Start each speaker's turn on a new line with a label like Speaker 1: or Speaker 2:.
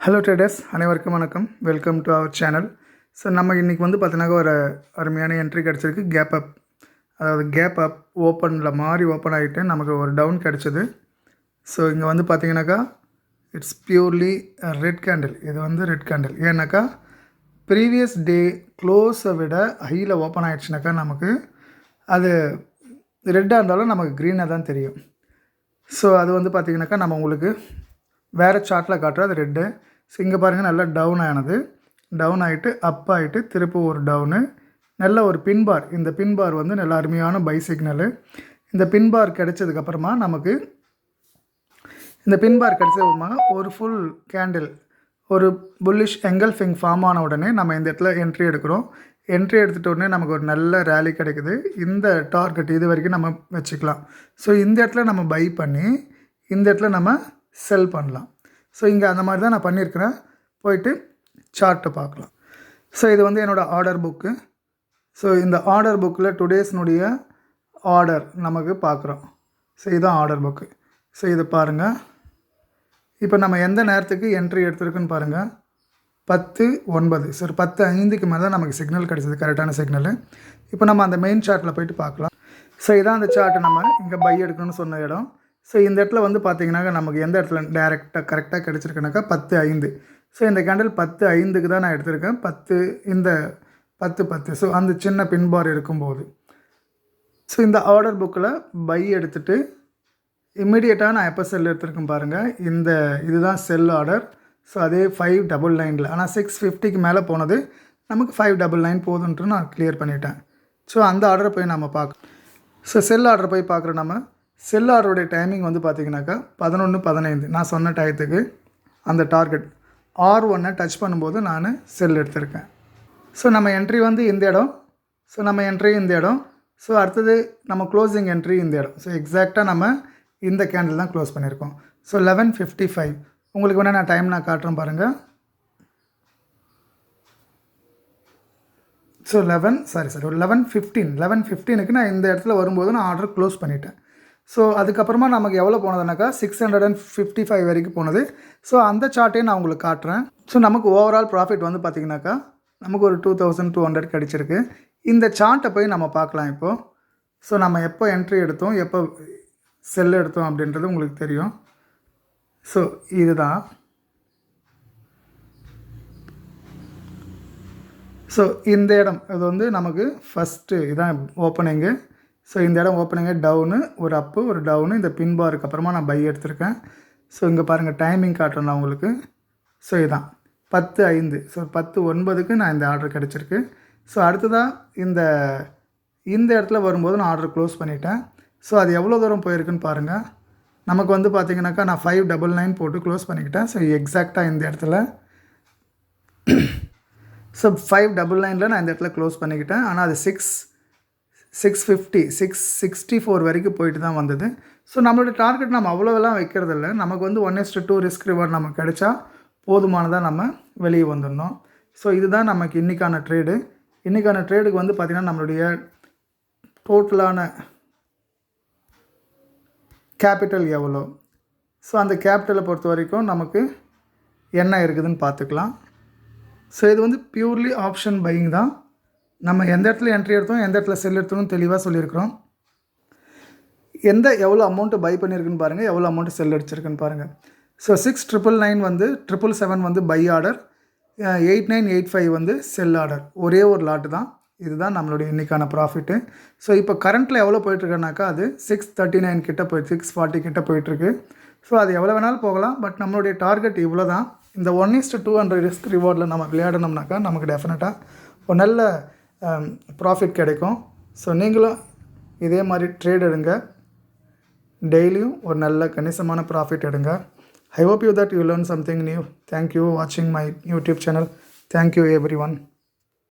Speaker 1: Hello traders, அனைவருக்கும் வணக்கம். Welcome to our channel. So நம்ம இன்றைக்கி வந்து பார்த்தீங்கன்னா ஒரு அருமையான என்ட்ரி கிடச்சிருக்கு. கேப் அப், அதாவது கேப் அப் ஓப்பனில் மாறி ஓப்பன் ஆகிட்டு நமக்கு ஒரு டவுன் கிடச்சிது. ஸோ இங்கே வந்து பார்த்தீங்கன்னாக்கா இட்ஸ் பியூர்லி ரெட் கேண்டில். இது வந்து ரெட் கேண்டில். ஏன்னாக்கா ப்ரீவியஸ் டே க்ளோஸை விட ஹையில் ஓப்பன் ஆகிடுச்சுனாக்கா நமக்கு அது ரெட்டாக இருந்தாலும் நமக்கு க்ரீனாக தான் தெரியும். ஸோ அது வந்து பார்த்திங்கனாக்கா நம்ம உங்களுக்கு வேறு சார்ட்டில் காட்டுற அது ரெட்டு. ஸோ இங்கே பாருங்கள், நல்லா டவுன் ஆனது. டவுன் ஆகிட்டு அப் ஆகிட்டு திருப்பி ஒரு டவுனு, நல்ல ஒரு பின்பார். இந்த பின்பார் வந்து நல்ல அருமையான பை சிக்னலு. இந்த பின்பார் கிடைச்சதுக்கப்புறமா நமக்கு இந்த பின்பார் கிடைச்சதுமா ஒரு ஃபுல் கேண்டில், ஒரு புல்லிஷ் எங்கல்ஃபிங் ஃபார்ம் ஆன உடனே நம்ம இந்த இடத்துல என்ட்ரி எடுக்கிறோம். என்ட்ரி எடுத்துகிட்ட உடனே நமக்கு ஒரு நல்ல ரேலி கிடைக்குது. இந்த டார்கெட் இது வரைக்கும் நம்ம வச்சுக்கலாம். ஸோ இந்த இடத்துல நம்ம பை பண்ணி இந்த இடத்துல நம்ம செல் பண்ணலாம். ஸோ இங்கே அந்த மாதிரி தான் நான் பண்ணியிருக்கிறேன். போயிட்டு சார்ட்டை பார்க்கலாம். ஸோ இது வந்து என்னோடய ஆர்டர் புக்கு. ஸோ இந்த ஆர்டர் புக்கில் டுடேஸ்னுடைய ஆர்டர் நமக்கு பார்க்குறோம். ஸோ இதுதான் ஆர்டர் புக்கு. ஸோ இது பாருங்கள். இப்போ நம்ம எந்த நேரத்துக்கு என்ட்ரி எடுத்துருக்குன்னு பாருங்கள். 10:09. சரி, 10:05க்கு மேலே தான் நமக்கு சிக்னல் கிடச்சிது, கரெக்டான சிக்னலு. இப்போ நம்ம அந்த மெயின் சார்ட்டில் போய்ட்டு பார்க்கலாம். ஸோ இதான் அந்த சார்ட்டு நம்ம இங்கே பை எடுக்கணும்னு சொன்ன இடம். ஸோ இந்த இடத்துல வந்து பார்த்திங்கனாக்கா நமக்கு எந்த இடத்துல டேரெக்டாக கரெக்டாக கிடச்சிருக்குனாக்கா 10:05. ஸோ இந்த கேண்டில் 10:05க்கு தான் நான் எடுத்திருக்கேன். 10 இந்த 10:10. ஸோ அந்த சின்ன பின்பார் இருக்கும்போது ஸோ இந்த ஆர்டர் புக்கில் பை எடுத்துகிட்டு இம்மிடியேட்டாக நான் எப்போ செல் எடுத்துருக்கேன் பாருங்கள். இந்த இதுதான் செல் ஆர்டர். ஸோ அதே 599. ஆனால் 650க்கு மேலே போனது நமக்கு 599 போதுன்ட்டு நான் கிளியர் பண்ணிட்டேன். ஸோ அந்த ஆர்டரை போய் நம்ம பார்க்கலாம். ஸோ செல் ஆர்டரை போய் பார்க்குறோம். நம்ம செல் ஆர்டருடைய டைமிங் வந்து பார்த்திங்கனாக்கா 11:15. நான் சொன்ன டயத்துக்கு அந்த டார்கெட் R1 டச் பண்ணும்போது நான் செல் எடுத்திருக்கேன். ஸோ நம்ம என்ட்ரி வந்து இந்த இடம். ஸோ நம்ம என்ட்ரி இந்த இடம். ஸோ அடுத்தது நம்ம க்ளோசிங் என்ட்ரி இந்த இடம். ஸோ எக்ஸாக்டாக நம்ம இந்த கேண்டில் தான் க்ளோஸ் பண்ணியிருக்கோம். ஸோ 11:55. உங்களுக்கு வேணால் நான் டைம் நான் காட்டுறேன் பாருங்கள். ஸோ 11:15க்கு நான் இந்த இடத்துல வரும்போது நான் ஆர்டர் க்ளோஸ் பண்ணிட்டேன். ஸோ அதுக்கப்புறமா நமக்கு எவ்வளோ போனதுனாக்கா 655 வரைக்கும் போனது. ஸோ அந்த சார்ட்டையும் நான் உங்களுக்கு காட்டுறேன். ஸோ நமக்கு ஓவரால் ப்ராஃபிட் வந்து பார்த்திங்கனாக்கா நமக்கு ஒரு 2200 கிடச்சிருக்கு. இந்த சார்ட்டை போய் நம்ம பார்க்கலாம் இப்போது. ஸோ நம்ம எப்போ என்ட்ரி எடுத்தோம், எப்போ செல் எடுத்தோம் அப்படின்றது உங்களுக்கு தெரியும். ஸோ இதுதான். ஸோ இந்த இடம் இது வந்து நமக்கு ஃபஸ்ட்டு இதான் ஓப்பனிங்கு. ஸோ இந்த இடம் ஓப்பனிங்கே டவுனு, ஒரு அப்பு, ஒரு டவுனு. இந்த பின்பாருக்கு அப்புறமா நான் பை எடுத்திருக்கேன். ஸோ இங்கே பாருங்கள், டைமிங் காட்டுறேன் நான் உங்களுக்கு. ஸோ இதுதான் 10:05. ஸோ 10:09க்கு நான் இந்த ஆர்டர் கிடச்சிருக்கு. ஸோ அடுத்ததாக இந்த இடத்துல வரும்போது நான் ஆர்டர் க்ளோஸ் பண்ணிட்டேன். ஸோ அது எவ்வளோ தூரம் போயிருக்குன்னு பாருங்கள். நமக்கு வந்து பார்த்திங்கனாக்கா நான் 599 போட்டு க்ளோஸ் பண்ணிக்கிட்டேன். ஸோ எக்ஸாக்டாக இந்த இடத்துல ஸோ 599 நான் இந்த இடத்துல க்ளோஸ் பண்ணிக்கிட்டேன். ஆனால் அது 664 வரைக்கும் போயிட்டு தான் வந்தது. ஸோ நம்மளோட டார்கெட் நம்ம அவ்வளோவெல்லாம் வைக்கிறதில்ல. நமக்கு வந்து 1:2 ரிஸ்க் ரிவார்ட் நமக்கு கிடைச்சா போதுமானதாக நம்ம வெளியே வந்துடணும். ஸோ இதுதான் நமக்கு இன்றைக்கான ட்ரேடு. இன்றைக்கான ட்ரேடுக்கு வந்து பார்த்திங்கன்னா நம்மளுடைய டோட்டலான கேபிட்டல் எவ்வளோ, ஸோ அந்த கேபிட்டலை பொறுத்த வரைக்கும் நமக்கு என்ன இருக்குதுன்னு பார்த்துக்கலாம். ஸோ இது வந்து பியூர்லி ஆப்ஷன் பையிங் தான். நம்ம எந்த இடத்துல என்ட்ரி எடுத்தோம், எந்த இடத்துல செல் எடுத்தோம்னு தெளிவாக சொல்லியிருக்கிறோம். எவ்வளோ அமௌண்ட்டு பை பண்ணியிருக்குன்னு பாருங்கள், எவ்வளோ அமௌண்ட்டு செல் அடிச்சிருக்குன்னு பாருங்கள். ஸோ 6999 வந்து 777 வந்து பை ஆர்டர், 8985 வந்து செல் ஆர்டர். ஒரே ஒரு லாட்டு தான். இதுதான் நம்மளுடைய இன்றைக்கான ப்ராஃபிட்டு. ஸோ இப்போ கரண்ட்டில் எவ்வளோ போயிட்டுருக்குனாக்கா அது 639 கிட்ட 640 கிட்ட போயிட்டுருக்கு. ஸோ அது எவ்வளோ வேணாலும் போகலாம். பட் நம்மளுடைய டார்கெட் இவ்வளோ தான். இந்த 1:200 ரிஸ்க் ரிவார்டில் நம்ம விளையாடணும்னாக்கா நமக்கு டெஃபினட்டாக ஒரு நல்ல ப்ராஃபிட் கிடைக்கும். ஸோ நீங்களும் இதே மாதிரி ட்ரேட் எடுங்க. டெய்லியும் ஒரு நல்ல கணிசமான ப்ராஃபிட் எடுங்க. I hope you that you learn something new. Thank you for watching my YouTube channel. Thank you everyone.